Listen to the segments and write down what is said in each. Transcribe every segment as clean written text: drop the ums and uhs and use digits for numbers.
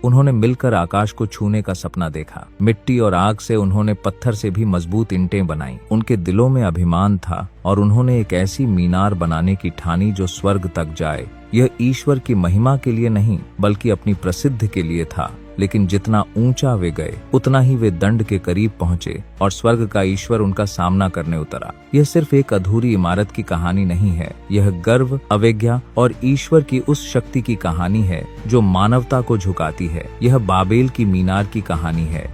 उन्होंने मिलकर आकाश को छूने का सपना देखा। मिट्टी और आग से उन्होंने पत्थर से भी मजबूत ईंटें बनाई। उनके दिलों में अभिमान था और उन्होंने एक ऐसी मीनार बनाने की ठानी जो स्वर्ग तक जाए। यह ईश्वर की महिमा के लिए नहीं बल्कि अपनी प्रसिद्धि के लिए था। लेकिन जितना ऊंचा वे गए उतना ही वे दंड के करीब पहुंचे और स्वर्ग का ईश्वर उनका सामना करने उतरा। यह सिर्फ एक अधूरी इमारत की कहानी नहीं है, यह गर्व, अवज्ञा और ईश्वर की उस शक्ति की कहानी है जो मानवता को झुकाती है। यह बाबेल की मीनार की कहानी है।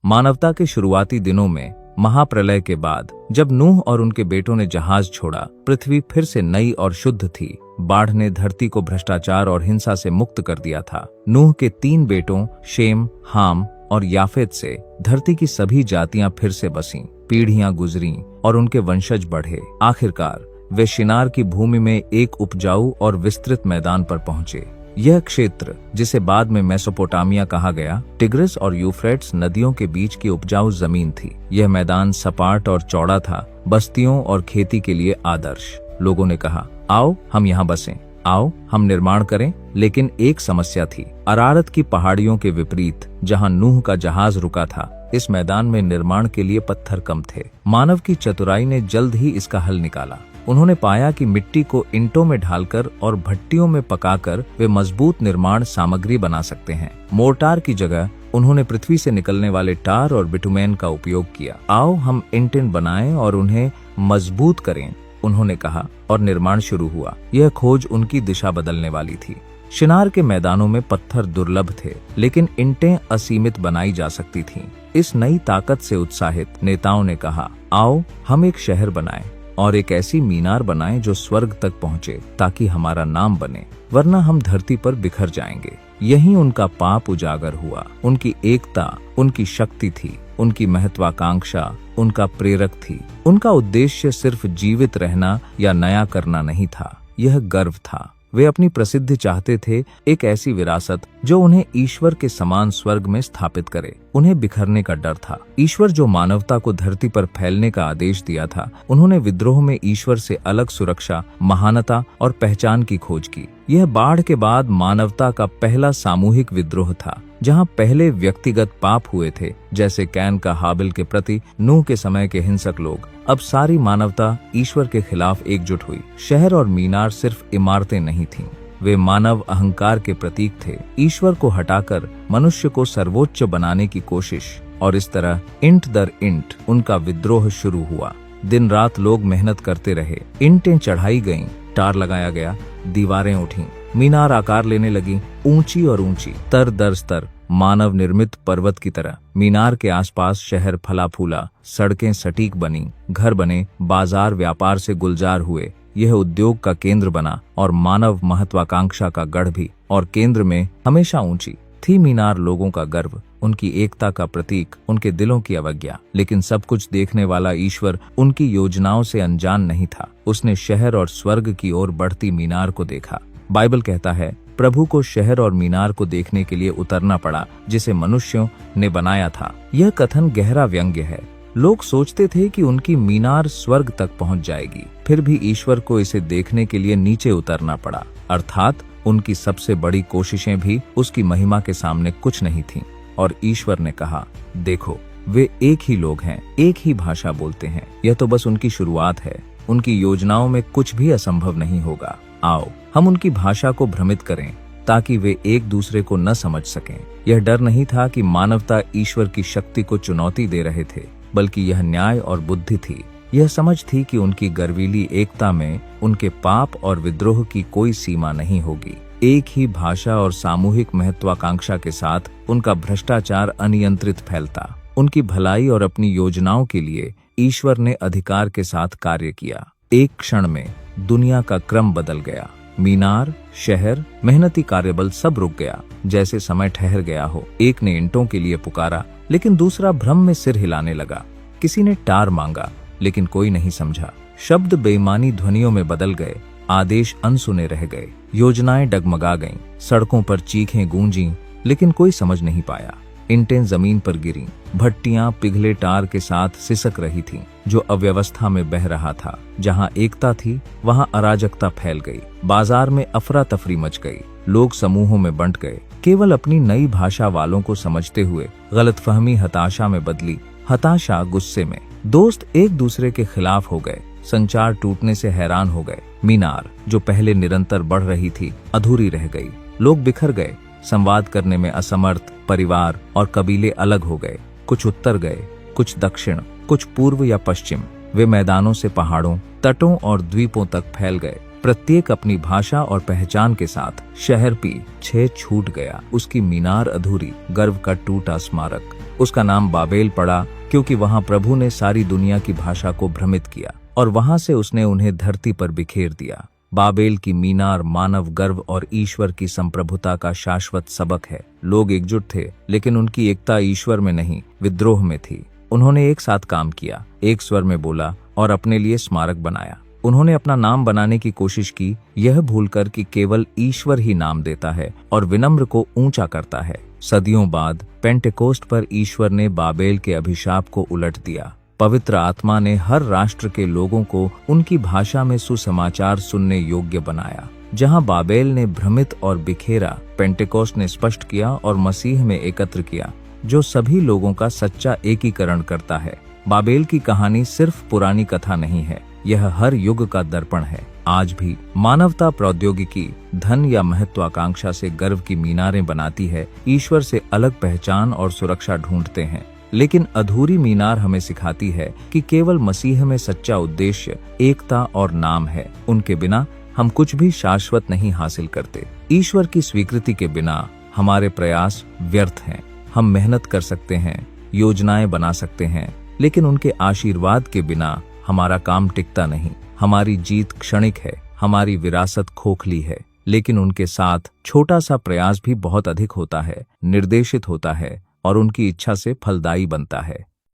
मानवता के शुरुआती दिनों में महाप्रलय के बाद जब नूह और उनके बेटों ने जहाज छोड़ा, पृथ्वी फिर से नई और शुद्ध थी। बाढ़ ने धरती को भ्रष्टाचार और हिंसा से मुक्त कर दिया था। नूह के 3 बेटों शेम, हाम और याफेत से धरती की सभी जातियां फिर से बसीं। पीढ़ियां गुजरीं और उनके वंशज बढ़े। आखिरकार वे शिनार की भूमि में एक उपजाऊ और विस्तृत मैदान पर पहुंचे। यह क्षेत्र, जिसे बाद में मेसोपोटामिया कहा गया, टिग्रिस और यूफ्रेट्स नदियों के बीच की उपजाऊ जमीन थी। यह मैदान सपाट और चौड़ा था, बस्तियों और खेती के लिए आदर्श। लोगों ने कहा, आओ हम यहाँ बसें, आओ हम निर्माण करें। लेकिन एक समस्या थी। अरारत की पहाड़ियों के विपरीत जहाँ नूह का जहाज रुका था, इस मैदान में निर्माण के लिए पत्थर कम थे। मानव की चतुराई ने जल्द ही इसका हल निकाला। उन्होंने पाया कि मिट्टी को ईंटों में ढालकर और भट्टियों में पकाकर वे मजबूत निर्माण सामग्री बना सकते हैं। मोर्टार की जगह उन्होंने पृथ्वी से निकलने वाले टार और बिटुमेन का उपयोग किया। आओ हम ईंटें बनाएं और उन्हें मजबूत करें, उन्होंने कहा, और निर्माण शुरू हुआ। यह खोज उनकी दिशा बदलने वाली थी। शिनार के मैदानों में पत्थर दुर्लभ थे, लेकिन ईंटें असीमित बनाई जा सकती थीं। इस नई ताकत से उत्साहित नेताओं ने कहा, आओ हम एक शहर बनाएं और एक ऐसी मीनार बनाएं जो स्वर्ग तक पहुंचे, ताकि हमारा नाम बने, वरना हम धरती पर बिखर जाएंगे। यहीं उनका पाप उजागर हुआ। उनकी एकता उनकी शक्ति थी, उनकी महत्वाकांक्षा उनका प्रेरक थी। उनका उद्देश्य सिर्फ जीवित रहना या नया करना नहीं था, यह गर्व था। वे अपनी प्रसिद्धि चाहते थे, एक ऐसी विरासत जो उन्हें ईश्वर के समान स्वर्ग में स्थापित करे। उन्हें बिखरने का डर था। ईश्वर जो मानवता को धरती पर फैलने का आदेश दिया था, उन्होंने विद्रोह में ईश्वर से अलग सुरक्षा, महानता और पहचान की खोज की। यह बाढ़ के बाद मानवता का पहला सामूहिक विद्रोह था, जहां पहले व्यक्तिगत पाप हुए थे, जैसे कैन का हाबिल के प्रति, नूह के समय के हिंसक लोग। अब सारी मानवता ईश्वर के खिलाफ एकजुट हुई। शहर और मीनार सिर्फ इमारतें नहीं थीं, वे मानव अहंकार के प्रतीक थे। ईश्वर को हटाकर मनुष्य को सर्वोच्च बनाने की कोशिश, और इस तरह इंट दर इंट उनका विद्रोह शुरू हुआ। दिन रात लोग मेहनत करते रहे। ईंटें चढ़ाई गईं, टार लगाया गया, दीवारें उठीं, मीनार आकार लेने लगी, ऊंची और ऊंची, स्तर दर स्तर, मानव निर्मित पर्वत की तरह। मीनार के आसपास शहर फला फूला, सड़कें सटीक बनी, घर बने, बाजार व्यापार से गुलजार हुए। यह उद्योग का केंद्र बना और मानव महत्वाकांक्षा का गढ़ भी। और केंद्र में हमेशा ऊंची थी मीनार, लोगों का गर्व, उनकी एकता का प्रतीक, उनके दिलों की अवज्ञा। लेकिन सब कुछ देखने वाला ईश्वर उनकी योजनाओं से अनजान नहीं था। उसने शहर और स्वर्ग की ओर बढ़ती मीनार को देखा। बाइबल कहता है, प्रभु को शहर और मीनार को देखने के लिए उतरना पड़ा जिसे मनुष्यों ने बनाया था। यह कथन गहरा व्यंग्य है। लोग सोचते थे कि उनकी मीनार स्वर्ग तक पहुंच जाएगी, फिर भी ईश्वर को इसे देखने के लिए नीचे उतरना पड़ा। अर्थात उनकी सबसे बड़ी कोशिशें भी उसकी महिमा के सामने कुछ नहीं थीं। और ईश्वर ने कहा, देखो, वे एक ही लोग हैं, एक ही भाषा बोलते हैं। यह तो बस उनकी शुरुआत है। उनकी योजनाओं में कुछ भी असंभव नहीं होगा। आओ हम उनकी भाषा को भ्रमित करें ताकि वे एक दूसरे को न समझ सकें। यह डर नहीं था कि मानवता ईश्वर की शक्ति को चुनौती दे रहे थे, बल्कि यह न्याय और बुद्धि थी। यह समझ थी कि उनकी गर्वीली एकता में उनके पाप और विद्रोह की कोई सीमा नहीं होगी। एक ही भाषा और सामूहिक महत्वाकांक्षा के साथ उनका भ्रष्टाचार अनियंत्रित फैलता। उनकी भलाई और अपनी योजनाओं के लिए ईश्वर ने अधिकार के साथ कार्य किया। एक क्षण में दुनिया का क्रम बदल गया। मीनार, शहर, मेहनती कार्यबल सब रुक गया, जैसे समय ठहर गया हो। एक ने ईंटों के लिए पुकारा, लेकिन दूसरा भ्रम में सिर हिलाने लगा। किसी ने टार मांगा, लेकिन कोई नहीं समझा। शब्द बेईमानी ध्वनियों में बदल गए, आदेश अनसुने रह गए, योजनाएं डगमगा गईं, सड़कों पर चीखें गूंजीं, लेकिन कोई समझ नहीं पाया। ईंटें जमीन पर गिरीं, भट्टियां पिघले टार के साथ सिसक रही थीं, जो अव्यवस्था में बह रहा था। जहां एकता थी, वहां अराजकता फैल गई। बाजार में अफरा तफरी मच गई। लोग समूहों में बंट गए, केवल अपनी नई भाषा वालों को समझते हुए। गलतफहमी हताशा में बदली, हताशा गुस्से में। दोस्त एक दूसरे के खिलाफ हो गए, संचार टूटने से हैरान हो गए। मीनार जो पहले निरंतर बढ़ रही थी, अधूरी रह गई। लोग बिखर गए, संवाद करने में असमर्थ। परिवार और कबीले अलग हो गए, कुछ उत्तर गए, कुछ दक्षिण, कुछ पूर्व या पश्चिम। वे मैदानों से पहाड़ों, तटों और द्वीपों तक फैल गए, प्रत्येक अपनी भाषा और पहचान के साथ। शहर पीछे छूट गया, उसकी मीनार अधूरी, गर्व का टूटा स्मारक। उसका नाम बाबेल पड़ा क्योंकि वहां प्रभु ने सारी दुनिया की भाषा को भ्रमित किया और वहां से उसने उन्हें धरती पर बिखेर दिया। बाबेल की मीनार मानव गर्व और ईश्वर की संप्रभुता का शाश्वत सबक है। लोग एकजुट थे, लेकिन उनकी एकता ईश्वर में नहीं, विद्रोह में थी। उन्होंने एक साथ काम किया, एक स्वर में बोला और अपने लिए स्मारक बनाया। उन्होंने अपना नाम बनाने की कोशिश की, यह भूलकर कि केवल ईश्वर ही नाम देता है और विनम्र को ऊंचा करता है। सदियों बाद पेंटेकोस्ट पर ईश्वर ने बाबेल के अभिशाप को उलट दिया। पवित्र आत्मा ने हर राष्ट्र के लोगों को उनकी भाषा में सुसमाचार सुनने योग्य बनाया। जहां बाबेल ने भ्रमित और बिखेरा, पेंटेकोस्ट ने स्पष्ट किया और मसीह में एकत्र किया, जो सभी लोगों का सच्चा एकीकरण करता है। बाबेल की कहानी सिर्फ पुरानी कथा नहीं है, यह हर युग का दर्पण है। आज भी मानवता प्रौद्योगिकी, धन या महत्वाकांक्षा से गर्व की मीनारें बनाती है, ईश्वर से अलग पहचान और सुरक्षा ढूंढते हैं। लेकिन अधूरी मीनार हमें सिखाती है कि केवल मसीह में सच्चा उद्देश्य, एकता और नाम है। उनके बिना हम कुछ भी शाश्वत नहीं हासिल करते। ईश्वर की स्वीकृति के बिना हमारे प्रयास व्यर्थ हैं। हम मेहनत कर सकते हैं, योजनाएं बना सकते हैं, लेकिन उनके आशीर्वाद के बिना हमारा काम टिकता नहीं। हमारी जीत क्षणिक है, हमारी विरासत खोखली है, लेकिन उनके साथ छोटा सा प्रयास भी बहुत अधिक होता है, निर्देशित होता है और उनकी इच्छा से फलदायी बनता है।